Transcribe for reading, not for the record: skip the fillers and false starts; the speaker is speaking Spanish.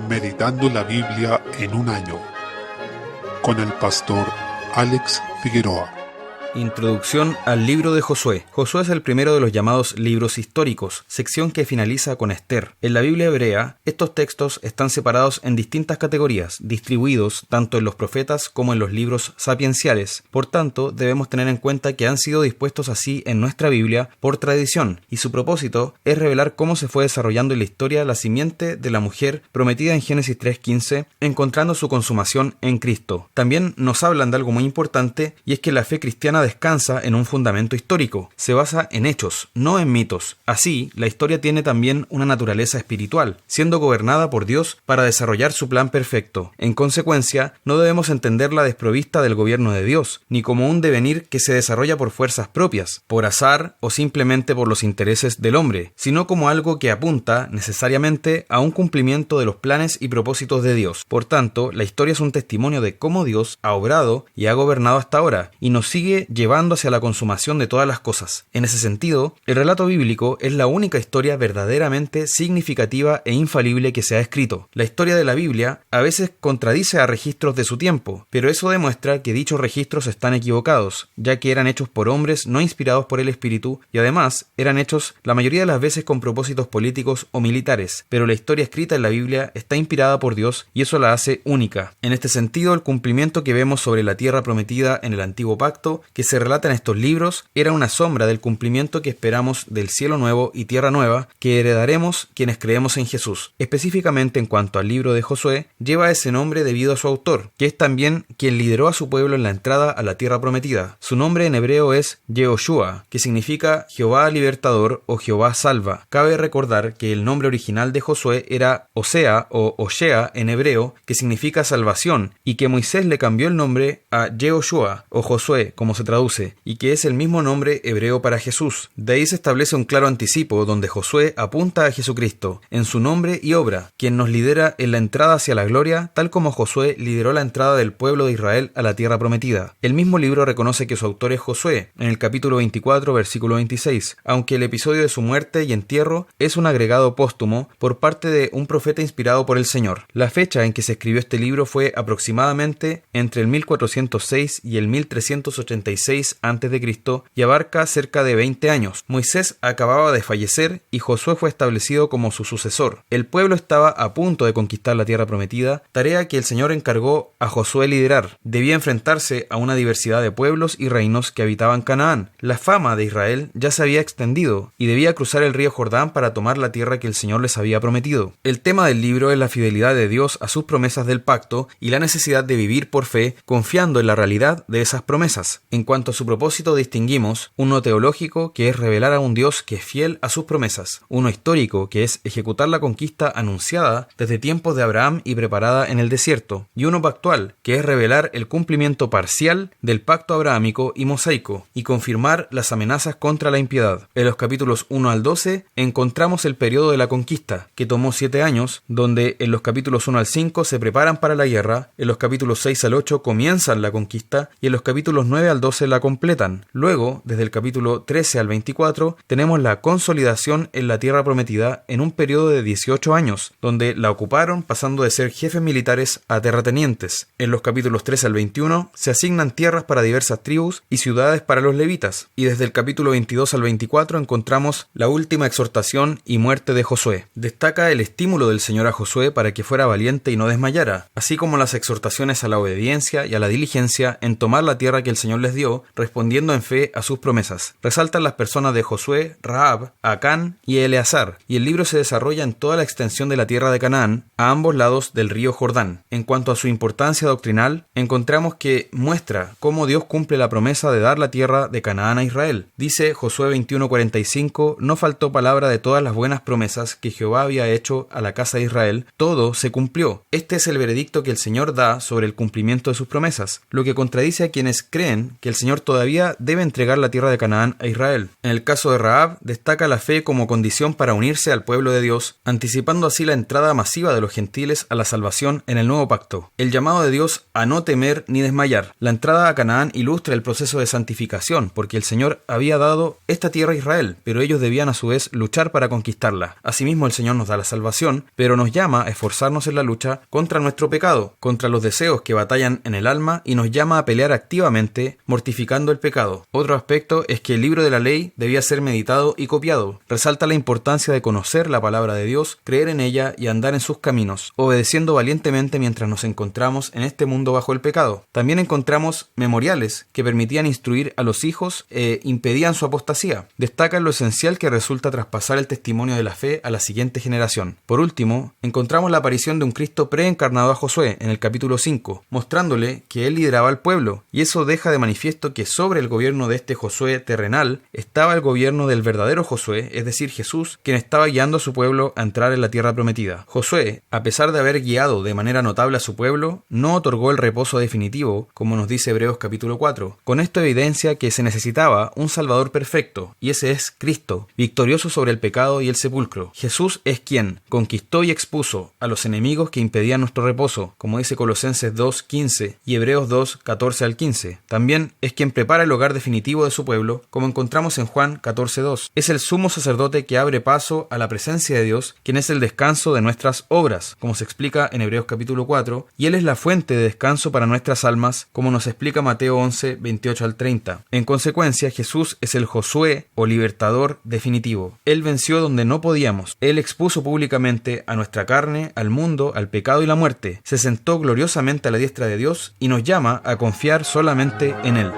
Meditando la Biblia en un año, con el pastor Alex Figueroa. Introducción al libro de Josué. Josué es el primero de los llamados libros históricos, sección que finaliza con Esther. En la Biblia hebrea, estos textos están separados en distintas categorías, distribuidos tanto en los profetas como en los libros sapienciales. Por tanto, debemos tener en cuenta que han sido dispuestos así en nuestra Biblia por tradición, y su propósito es revelar cómo se fue desarrollando en la historia la simiente de la mujer prometida en Génesis 3:15, encontrando su consumación en Cristo. También nos hablan de algo muy importante, y es que la fe cristiana descansa en un fundamento histórico, se basa en hechos, no en mitos. Así, la historia tiene también una naturaleza espiritual, siendo gobernada por Dios para desarrollar su plan perfecto. En consecuencia, no debemos entenderla desprovista del gobierno de Dios, ni como un devenir que se desarrolla por fuerzas propias, por azar o simplemente por los intereses del hombre, sino como algo que apunta necesariamente a un cumplimiento de los planes y propósitos de Dios. Por tanto, la historia es un testimonio de cómo Dios ha obrado y ha gobernado hasta ahora, y nos sigue llevando hacia la consumación de todas las cosas. En ese sentido, el relato bíblico es la única historia verdaderamente significativa e infalible que se ha escrito. La historia de la Biblia a veces contradice a registros de su tiempo, pero eso demuestra que dichos registros están equivocados, ya que eran hechos por hombres no inspirados por el Espíritu y además eran hechos la mayoría de las veces con propósitos políticos o militares, pero la historia escrita en la Biblia está inspirada por Dios y eso la hace única. En este sentido, el cumplimiento que vemos sobre la tierra prometida en el Antiguo Pacto que se relata en estos libros era una sombra del cumplimiento que esperamos del cielo nuevo y tierra nueva que heredaremos quienes creemos en Jesús. Específicamente en cuanto al libro de Josué, lleva ese nombre debido a su autor, que es también quien lideró a su pueblo en la entrada a la tierra prometida. Su nombre en hebreo es Yehoshua, que significa Jehová libertador o Jehová salva. Cabe recordar que el nombre original de Josué era Osea o Oshea en hebreo, que significa salvación, y que Moisés le cambió el nombre a Yehoshua o Josué, como se traduce, y que es el mismo nombre hebreo para Jesús. De ahí se establece un claro anticipo donde Josué apunta a Jesucristo, en su nombre y obra, quien nos lidera en la entrada hacia la gloria, tal como Josué lideró la entrada del pueblo de Israel a la tierra prometida. El mismo libro reconoce que su autor es Josué, en el capítulo 24, versículo 26, aunque el episodio de su muerte y entierro es un agregado póstumo por parte de un profeta inspirado por el Señor. La fecha en que se escribió este libro fue aproximadamente entre el 1406 y el 1386 a.C. y abarca cerca de 20 años. Moisés acababa de fallecer y Josué fue establecido como su sucesor. El pueblo estaba a punto de conquistar la tierra prometida, tarea que el Señor encargó a Josué liderar. Debía enfrentarse a una diversidad de pueblos y reinos que habitaban Canaán. La fama de Israel ya se había extendido y debía cruzar el río Jordán para tomar la tierra que el Señor les había prometido. El tema del libro es la fidelidad de Dios a sus promesas del pacto y la necesidad de vivir por fe, confiando en la realidad de esas promesas. En cuanto a su propósito, distinguimos uno teológico, que es revelar a un Dios que es fiel a sus promesas, uno histórico, que es ejecutar la conquista anunciada desde tiempos de Abraham y preparada en el desierto, y uno pactual, que es revelar el cumplimiento parcial del pacto abrahámico y mosaico, y confirmar las amenazas contra la impiedad. En los capítulos 1 al 12 encontramos el periodo de la conquista, que tomó 7 años, donde en los capítulos 1 al 5 se preparan para la guerra, en los capítulos 6 al 8 comienzan la conquista, y en los capítulos 9 al 12 la completan. Luego, desde el capítulo 13 al 24, tenemos la consolidación en la tierra prometida en un periodo de 18 años, donde la ocuparon pasando de ser jefes militares a terratenientes. En los capítulos 13 al 21 se asignan tierras para diversas tribus y ciudades para los levitas. Y desde el capítulo 22 al 24 encontramos la última exhortación y muerte de Josué. Destaca el estímulo del Señor a Josué para que fuera valiente y no desmayara, así como las exhortaciones a la obediencia y a la diligencia en tomar la tierra que el Señor les dio, respondiendo en fe a sus promesas. Resaltan las personas de Josué, Rahab, Acán y Eleazar, y el libro se desarrolla en toda la extensión de la tierra de Canaán, a ambos lados del río Jordán. En cuanto a su importancia doctrinal, encontramos que muestra cómo Dios cumple la promesa de dar la tierra de Canaán a Israel. Dice Josué 21:45, no faltó palabra de todas las buenas promesas que Jehová había hecho a la casa de Israel, todo se cumplió. Este es el veredicto que el Señor da sobre el cumplimiento de sus promesas, lo que contradice a quienes creen que que el Señor todavía debe entregar la tierra de Canaán a Israel. En el caso de Rahab, destaca la fe como condición para unirse al pueblo de Dios, anticipando así la entrada masiva de los gentiles a la salvación en el nuevo pacto. El llamado de Dios a no temer ni desmayar. La entrada a Canaán ilustra el proceso de santificación, porque el Señor había dado esta tierra a Israel, pero ellos debían a su vez luchar para conquistarla. Asimismo, el Señor nos da la salvación, pero nos llama a esforzarnos en la lucha contra nuestro pecado, contra los deseos que batallan en el alma, y nos llama a pelear activamente, mortificando el pecado. Otro aspecto es que el libro de la ley debía ser meditado y copiado. Resalta la importancia de conocer la palabra de Dios, creer en ella y andar en sus caminos, obedeciendo valientemente mientras nos encontramos en este mundo bajo el pecado. También encontramos memoriales que permitían instruir a los hijos e impedían su apostasía. Destacan lo esencial que resulta traspasar el testimonio de la fe a la siguiente generación. Por último, encontramos la aparición de un Cristo preencarnado a Josué en el capítulo 5, mostrándole que él lideraba al pueblo, y eso deja de manifiesto que sobre el gobierno de este Josué terrenal estaba el gobierno del verdadero Josué, es decir, Jesús, quien estaba guiando a su pueblo a entrar en la tierra prometida. Josué, a pesar de haber guiado de manera notable a su pueblo, no otorgó el reposo definitivo, como nos dice Hebreos capítulo 4. Con esto evidencia que se necesitaba un Salvador perfecto, y ese es Cristo, victorioso sobre el pecado y el sepulcro. Jesús es quien conquistó y expuso a los enemigos que impedían nuestro reposo, como dice Colosenses 2:15 y Hebreos 2:14 al 15. También es quien prepara el hogar definitivo de su pueblo, como encontramos en Juan 14:2. Es el sumo sacerdote que abre paso a la presencia de Dios, quien es el descanso de nuestras obras, como se explica en Hebreos capítulo 4, y Él es la fuente de descanso para nuestras almas, como nos explica Mateo 11:28 al 30. En consecuencia, Jesús es el Josué o libertador definitivo. Él venció donde no podíamos. Él expuso públicamente a nuestra carne, al mundo, al pecado y la muerte. Se sentó gloriosamente a la diestra de Dios y nos llama a confiar solamente en Él.